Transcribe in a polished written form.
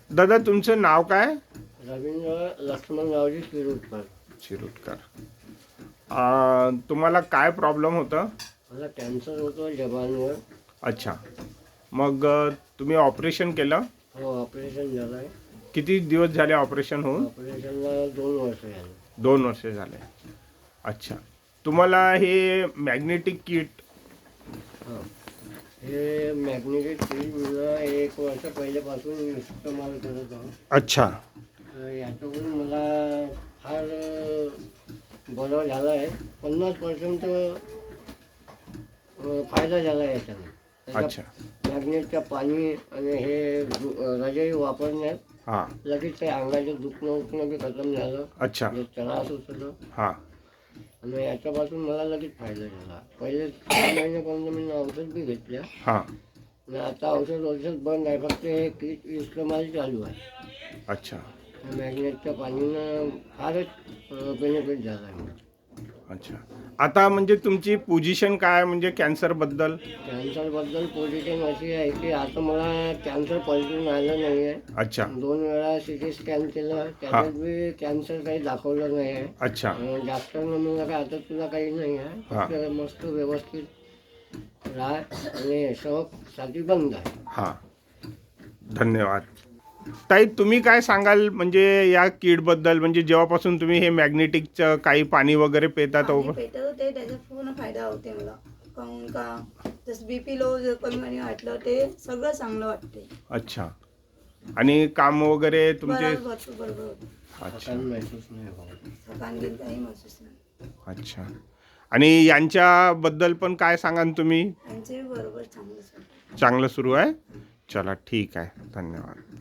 दादा तुमचं नाव काय? रवींद्र लक्ष्मणरावजी शिरूरकर. शिरूरकर. तुम्हाला काय प्रॉब्लेम होता? मला कॅन्सर होतं जबांवर. अच्छा, मग तुम्ही ऑपरेशन केलं? हो, ऑपरेशन झालं आहे. किती दिवस झाले ऑपरेशन होऊन? ऑपरेशनला 2 वर्ष झाले. 2 वर्ष झाले. अच्छा, तुम्हाला हे मॅग्नेटिक किट हां, हे मॅग्नेटिक किट मला 1 वर्ष पहिल्यापासून इस्तेमाल करत आहोत. अच्छा. तर याच्यावरून मला फार बरं झालं आहे. 50% फायदा झाला आहे याच्याने. अच्छा. मॅग्नेटचं पाणी आणि हे रजाई वापरण्यात हां. लगेच ते अंगाचं दुखणं बी खतम झालं. अच्छा. जे त्रास होत होतं हां. आणि याच्यापासून मला लगेच फायदा झाला. पहिले 6 महिन्यापर्यंत मी औषध बी घेतल्या हां. आणि आता औषध बंद आहे. फक्त हे किट इस्तेमाल चालू आहे. अच्छा. मॅग्नेटच्या पाणीनं फारच बेनिफिट झाला आहे. अच्छा, आता म्हणजे तुमची पोझिशन काय म्हणजे कॅन्सरबद्दल? कॅन्सरबद्दल पोझिशन अशी आहे की आता मला कॅन्सर पलटून आलं नाही आहे. अच्छा. 2 वेळा CT स्कॅन केलं, त्याच्यात बी कॅन्सर काही दाखवलं नाही आहे. अच्छा. डॉक्टरनं म्हणलं का आता तुला काही नाही आहे, फक्त मस्त व्यवस्थित राहा आणि शॉकसाठी बंद आहे. हां, धन्यवाद. ताई तुम्ही काय सांगाल म्हणजे या किटबद्दल? म्हणजे जेव्हापासून तुम्ही हे मॅग्नेटिकचं काही पाणी वगैरे पिता पाणी पेटत होते त्याचा पूर्ण फायदा होते मला. काहून का जसं BP लो कमी वाटलं ते सगळं चांगलं वाटते. अच्छा, आणि काम वगैरे तुमचे? बरोबर होतं. अच्छा. महसूस नाही होत. थकान गेली काही महसूस नाही. अच्छा, आणि यांच्याबद्दल पण काय सांगाल तुम्ही? त्यांचे बरोबर चांगलं चांगलं सुरू आहे. चला ठीक आहे, धन्यवाद.